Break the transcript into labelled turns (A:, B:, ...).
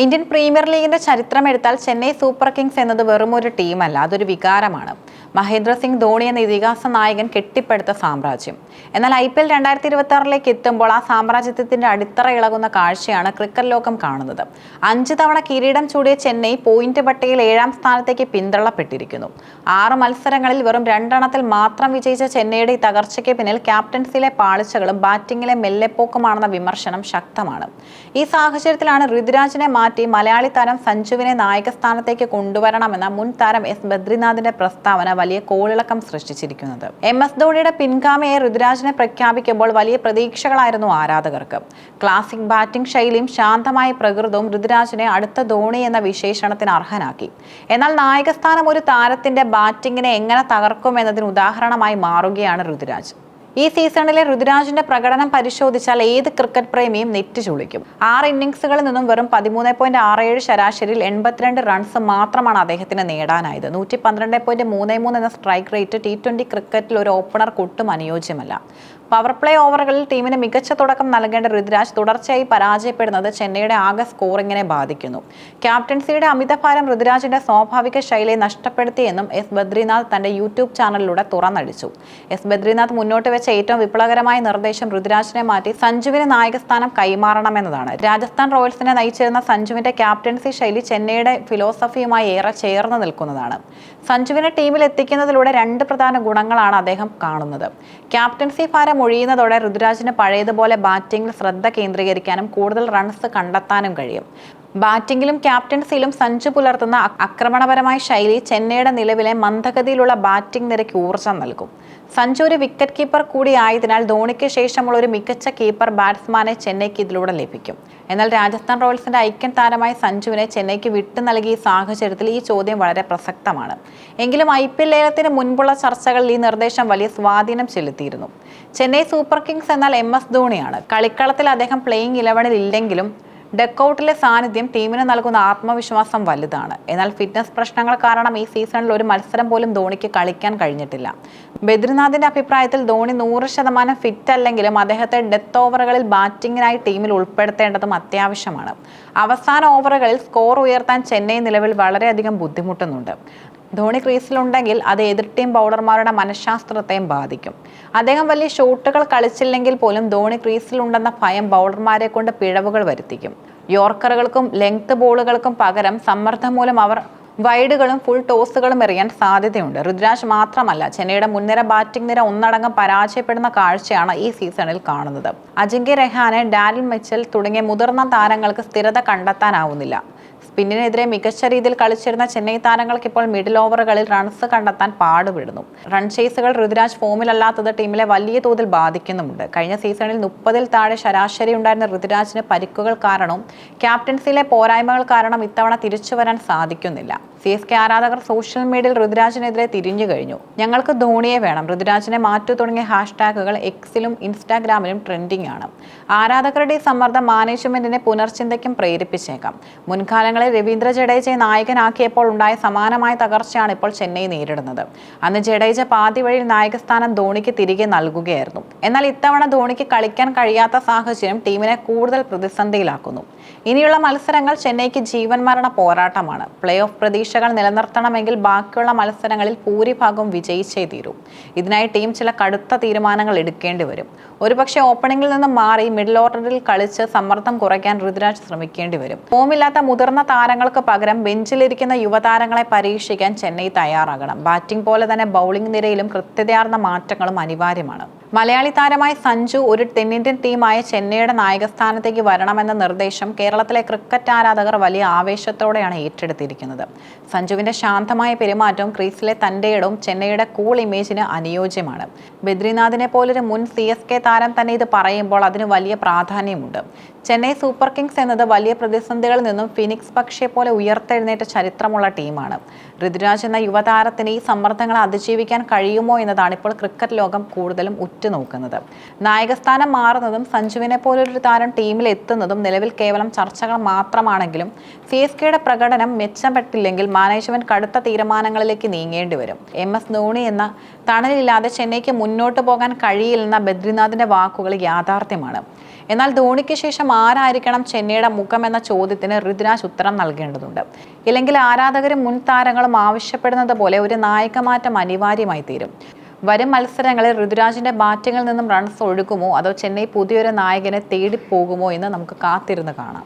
A: Indian premier ലീഗിന്റെ ചരിത്രമെടുത്താൽ Chennai super Kings എന്നത് വെറുമൊരു ടീമല്ല, അതൊരു വികാരമാണ്. മഹേന്ദ്ര സിംഗ് ധോണി എന്ന ഇതിഹാസ നായകൻ കെട്ടിപ്പടുത്ത സാമ്രാജ്യം. എന്നാൽ IPL 2026 എത്തുമ്പോൾ ആ സാമ്രാജ്യത്തിന്റെ അടിത്തറ ഇളകുന്ന കാഴ്ചയാണ് ക്രിക്കറ്റ് ലോകം കാണുന്നത്. 5 തവണ കിരീടം ചൂടിയ ചെന്നൈ പോയിന്റ് പട്ടികയിൽ 7ാം സ്ഥാനത്തേക്ക് പിന്തള്ളപ്പെട്ടിരിക്കുന്നു. 6 മത്സരങ്ങളിൽ വെറും 2 എണ്ണത്തിൽ മാത്രം വിജയിച്ച ചെന്നൈയുടെ ഈ തകർച്ചയ്ക്ക് പിന്നിൽ ക്യാപ്റ്റൻസിയിലെ പാളിച്ചകളും ബാറ്റിംഗിലെ മെല്ലെപ്പോക്കുമാണെന്ന വിമർശനം ശക്തമാണ്. ഈ സാഹചര്യത്തിലാണ് ഋതുരാജിനെ മാറ്റി മലയാളി താരം സഞ്ജുവിനെ നായകസ്ഥാനത്തേക്ക് കൊണ്ടുവരണമെന്ന മുൻ താരം S ബദ്രിനാഥിന്റെ പ്രസ്താവന വലിയ കോളിളക്കം സൃഷ്ടിച്ചിരിക്കുന്നത്. MS ധോണിയുടെ പിൻഗാമിയെ ഋതുരാജിനെ പ്രഖ്യാപിക്കുമ്പോൾ വലിയ പ്രതീക്ഷകളായിരുന്നു ആരാധകർക്ക്. ക്ലാസിക് ബാറ്റിംഗ് ശൈലിയും ശാന്തമായ പ്രകൃതവും ഋതുരാജിനെ അടുത്ത ധോണി എന്ന വിശേഷണത്തിന് അർഹനാക്കി. എന്നാൽ നായകസ്ഥാനം ഒരു താരത്തിന്റെ ബാറ്റിംഗിനെ എങ്ങനെ തകർക്കുമെന്നതിന് ഉദാഹരണമായി മാറുകയാണ് ഋതുരാജ്. ഈ സീസണിലെ ഋതുരാജിന്റെ പ്രകടനം പരിശോധിച്ചാൽ ഏത് ക്രിക്കറ്റ് പ്രേമിയും നെറ്റി ചുളിക്കും. 6 ഇന്നിംഗ്സുകളിൽ നിന്നും വെറും 13.67 ശരാശരിയിൽ 82 റൺസ് മാത്രമാണ് അദ്ദേഹത്തിന് നേടാനായത്. 112.33 എന്ന സ്ട്രൈക്ക് റേറ്റ് T20 ക്രിക്കറ്റിൽ ഒരു ഓപ്പണർക്ക് ഒട്ടും അനുയോജ്യമല്ല. പവർ പ്ലേ ഓവറുകളിൽ ടീമിന് മികച്ച തുടക്കം നൽകേണ്ട ഋതുരാജ് തുടർച്ചയായി പരാജയപ്പെടുന്നത് ചെന്നൈയുടെ ആകെ സ്കോറിങ്ങിനെ ബാധിക്കുന്നു. ക്യാപ്റ്റൻസിയുടെ അമിതഭാരം ഋതുരാജിന്റെ സ്വാഭാവിക ശൈലിയെ നഷ്ടപ്പെടുത്തിയെന്നും S ബദ്രിനാഥ് തന്റെ യൂട്യൂബ് ചാനലിലൂടെ തുറന്നടിച്ചു. S ബദ്രിനാഥ് മുന്നോട്ട് വെച്ച ഏറ്റവും വിപ്ലവകരമായ നിർദ്ദേശം ഋതുരാജിനെ മാറ്റി സഞ്ജുവിന് നായകസ്ഥാനം കൈമാറണമെന്നതാണ്. രാജസ്ഥാൻ റോയൽസിനെ നയിച്ചിരുന്ന സഞ്ജുവിന്റെ ക്യാപ്റ്റൻസി ശൈലി ചെന്നൈയുടെ ഫിലോസഫിയുമായി ഏറെ ചേർന്ന് നിൽക്കുന്നതാണ്. സഞ്ജുവിനെ ടീമിൽ എത്തിക്കുന്നതിലൂടെ 2 പ്രധാന ഗുണങ്ങളാണ് അദ്ദേഹം കാണുന്നത്. ക്യാപ്റ്റൻസി ഭാരം ഒഴിയുന്നതോടെ ഋതുരാജിന് പഴയതുപോലെ ബാറ്റിംഗിൽ ശ്രദ്ധ കേന്ദ്രീകരിക്കാനും കൂടുതൽ റൺസ് കണ്ടെത്താനും കഴിയും. ബാറ്റിംഗിലും ക്യാപ്റ്റൻസിയിലും സഞ്ജു പുലർത്തുന്ന ആക്രമണപരമായ ശൈലി ചെന്നൈയുടെ നിലവിലെ മന്ദഗതിയിലുള്ള ബാറ്റിംഗ് നിരയ്ക്ക് ഊർജ്ജം നൽകും. സഞ്ജു ഒരു വിക്കറ്റ് കീപ്പർ കൂടിയായതിനാൽ ധോണിക്ക് ശേഷമുള്ള ഒരു മികച്ച കീപ്പർ ബാറ്റ്സ്മാനെ ചെന്നൈക്ക് ഇതിലൂടെ ലഭിക്കും. എന്നാൽ രാജസ്ഥാൻ റോയൽസിന്റെ ഐക്യൻ താരമായ സഞ്ജുവിനെ ചെന്നൈക്ക് വിട്ടു നൽകിയ സാഹചര്യത്തിൽ ഈ ചോദ്യം വളരെ പ്രസക്തമാണ്. എങ്കിലും IPL ലേലത്തിന് മുൻപുള്ള ചർച്ചകളിൽ ഈ നിർദ്ദേശം വലിയ സ്വാധീനം ചെലുത്തിയിരുന്നു. ചെന്നൈ സൂപ്പർ കിങ്സ് എന്നാൽ MS ധോണിയാണ്. കളിക്കളത്തിൽ അദ്ദേഹം പ്ലേയിങ് 11-ൽ ഇല്ലെങ്കിലും ഡക്കൌട്ടിലെ സാന്നിധ്യം ടീമിന് നൽകുന്ന ആത്മവിശ്വാസം വലുതാണ്. എന്നാൽ ഫിറ്റ്നസ് പ്രശ്നങ്ങൾ കാരണം ഈ സീസണിൽ ഒരു മത്സരം പോലും ധോണിക്ക് കളിക്കാൻ കഴിഞ്ഞിട്ടില്ല. ബദ്രിനാഥിന്റെ അഭിപ്രായത്തിൽ ധോണി 100% ഫിറ്റ് അല്ലെങ്കിലും അദ്ദേഹത്തെ ഡെത്ത് ഓവറുകളിൽ ബാറ്റിംഗിനായി ടീമിൽ ഉൾപ്പെടുത്തേണ്ടതും അത്യാവശ്യമാണ്. അവസാന ഓവറുകളിൽ സ്കോർ ഉയർത്താൻ ചെന്നൈ നിലവിൽ വളരെയധികം ബുദ്ധിമുട്ടുന്നുണ്ട്. ധോണി ക്രീസിലുണ്ടെങ്കിൽ അത് എതിർ ടീം ബൗളർമാരുടെ മനഃശാസ്ത്രത്തെയും ബാധിക്കും. അദ്ദേഹം വലിയ ഷോട്ടുകൾ കളിച്ചില്ലെങ്കിൽ പോലും ധോണി ക്രീസിലുണ്ടെന്ന ഭയം ബൗളർമാരെ കൊണ്ട് പിഴവുകൾ വരുത്തിക്കും. യോർക്കറുകൾക്കും ലെങ്ത് ബോളുകൾക്കും പകരം സമ്മർദ്ദം മൂലം അവർ വൈഡുകളും ഫുൾ ടോസുകളും എറിയാൻ സാധ്യതയുണ്ട്. ഋതുരാജ് മാത്രമല്ല, ചെന്നൈയുടെ മുൻനിര ബാറ്റിംഗ് നിര ഒന്നടങ്കം പരാജയപ്പെടുന്ന കാഴ്ചയാണ് ഈ സീസണിൽ കാണുന്നത്. അജിങ്ക്യ രഹാനെ, ഡാരിൽ മിച്ചൽ തുടങ്ങിയ മുതിർന്ന താരങ്ങൾക്ക് സ്ഥിരത കണ്ടെത്താനാവുന്നില്ല. സ്പിന്നിനെതിരെ മികച്ച രീതിയിൽ കളിച്ചിരുന്ന ചെന്നൈ താരങ്ങൾക്ക് ഇപ്പോൾ മിഡിൽ ഓവറുകളിൽ റൺസ് കണ്ടെത്താൻ പാടുപെടുന്നു. റൺ ചേസുകൾ ഋതുരാജ് ഫോമിലല്ലാത്തത് ടീമിലെ വലിയ തോതിൽ ബാധിക്കുന്നുമുണ്ട്. കഴിഞ്ഞ സീസണിൽ 30-ൽ താഴെ ശരാശരി ഉണ്ടായിരുന്ന ഋതുരാജിന് പരിക്കുകൾ കാരണവും ക്യാപ്റ്റൻസിയിലെ പോരായ്മകൾ കാരണം ഇത്തവണ തിരിച്ചു വരാൻ സാധിക്കുന്നില്ല. CSK ആരാധകർ സോഷ്യൽ മീഡിയയിൽ ഋതുരാജിനെതിരെ തിരിഞ്ഞു കഴിഞ്ഞു. ഞങ്ങൾക്ക് ധോണിയെ വേണം, ഋതുരാജിനെ മാറ്റു തുടങ്ങിയ ഹാഷ്ടാഗുകൾ Xലും ഇൻസ്റ്റാഗ്രാമിലും ട്രെൻഡിംഗ് ആണ്. ആരാധകരുടെ ഈ സമ്മർദ്ദം മാനേജ്മെന്റിനെ പുനർചിന്തയ്ക്കും പ്രേരിപ്പിച്ചേക്കാം. മുൻകാലങ്ങളിൽ രവീന്ദ്ര ജഡേജയെ നായകനാക്കിയപ്പോൾ ഉണ്ടായ സമാനമായ തകർച്ചയാണ് ഇപ്പോൾ ചെന്നൈ നേരിടുന്നത്. അന്ന് ജഡേജ പാതി വഴിയിൽ നായകസ്ഥാനം ധോണിക്ക് തിരികെ നൽകുകയായിരുന്നു. എന്നാൽ ഇത്തവണ ധോണിക്ക് കളിക്കാൻ കഴിയാത്ത സാഹചര്യം ടീമിനെ കൂടുതൽ പ്രതിസന്ധിയിലാക്കുന്നു. ഇനിയുള്ള മത്സരങ്ങൾ ചെന്നൈക്ക് ജീവൻ മരണ പോരാട്ടമാണ്. പ്ലേ ഓഫ് പ്രതീക്ഷകൾ നിലനിർത്തണമെങ്കിൽ ബാക്കിയുള്ള മത്സരങ്ങളിൽ ഭൂരിഭാഗവും വിജയിച്ചേ തീരൂ. ഇതിനായി ടീം ചില കടുത്ത തീരുമാനങ്ങൾ എടുക്കേണ്ടി വരും. ഒരുപക്ഷെ ഓപ്പണിംഗിൽ നിന്ന് മാറി മിഡിൽ ഓർഡറിൽ കളിച്ച് സമ്മർദ്ദം കുറയ്ക്കാൻ ഋതുരാജ് ശ്രമിക്കേണ്ടി വരും. ഫോമില്ലാത്ത മുതിർന്ന താരങ്ങൾക്ക് പകരം ബെഞ്ചിലിരിക്കുന്ന യുവതാരങ്ങളെ പരീക്ഷിക്കാൻ ചെന്നൈ തയ്യാറാകണം. ബാറ്റിംഗ് പോലെ തന്നെ ബൗളിംഗ് നിരയിലും കൃത്യതയാർന്ന മാറ്റങ്ങളും അനിവാര്യമാണ്. മലയാളി താരമായ സഞ്ജു ഒരു തെന്നിന്ത്യൻ ടീമായ ചെന്നൈയുടെ നായകസ്ഥാനത്തേക്ക് വരണമെന്ന നിർദ്ദേശം കേരളത്തിലെ ക്രിക്കറ്റ് ആരാധകർ വലിയ ആവേശത്തോടെയാണ് ഏറ്റെടുത്തിരിക്കുന്നത്. സഞ്ജുവിന്റെ ശാന്തമായ പെരുമാറ്റവും ക്രീസിലെ തന്റെ ഇടവും ചെന്നൈയുടെ കൂൾ ഇമേജിന് അനുയോജ്യമാണ്. ബദ്രിനാഥിനെ പോലൊരു മുൻ CSK താരം തന്നെ ഇത് പറയുമ്പോൾ അതിന് വലിയ പ്രാധാന്യമുണ്ട്. ചെന്നൈ സൂപ്പർ കിങ്സ് എന്നത് വലിയ പ്രതിസന്ധികളിൽ നിന്നും ഫിനിക്സ് പക്ഷിയെ പോലെ ഉയർത്തെഴുന്നേറ്റ ചരിത്രമുള്ള ടീമാണ്. ഋതുരാജ് എന്ന യുവതാരത്തിന് ഈ സമ്മർദ്ദങ്ങളെ അതിജീവിക്കാൻ കഴിയുമോ എന്നതാണ് ഇപ്പോൾ ക്രിക്കറ്റ് ലോകം കൂടുതലും ഉറ്റുനോക്കുന്നത്. നായകസ്ഥാനം മാറുന്നതും സഞ്ജുവിനെ പോലൊരു താരം ടീമിൽ എത്തുന്നതും നിലവിൽ കേവലം ചർച്ചകൾ മാത്രമാണെങ്കിലും CSKയുടെ പ്രകടനം മെച്ചപ്പെട്ടില്ലെങ്കിൽ മാനേജ്മെന്റ് കടുത്ത തീരുമാനങ്ങളിലേക്ക് നീങ്ങേണ്ടി വരും. MS ധോണി എന്ന തണലില്ലാതെ ചെന്നൈക്ക് മുന്നോട്ട് പോകാൻ കഴിയില്ലെന്ന ബദ്രിനാഥിന്റെ വാക്കുകൾ യാഥാർത്ഥ്യമാണ്. എന്നാൽ ധോണിക്ക് ശേഷം ആരായിരിക്കണം ചെന്നൈയുടെ മുഖം എന്ന ചോദ്യത്തിന് ഋതുരാജ് ഉത്തരം നൽകേണ്ടതുണ്ട്. ഇല്ലെങ്കിൽ ആരാധകരും മുൻ താരങ്ങളും ആവശ്യപ്പെടുന്നത് പോലെ ഒരു നായകമാറ്റം അനിവാര്യമായി തീരും. വരും മത്സരങ്ങളിൽ ഋതുരാജിന്റെ ബാറ്റിങ്ങിൽ നിന്നും റൺസ് ഒഴുകുമോ അതോ ചെന്നൈ പുതിയൊരു നായകനെ തേടിപ്പോകുമോ എന്ന് നമുക്ക് കാത്തിരുന്ന് കാണാം.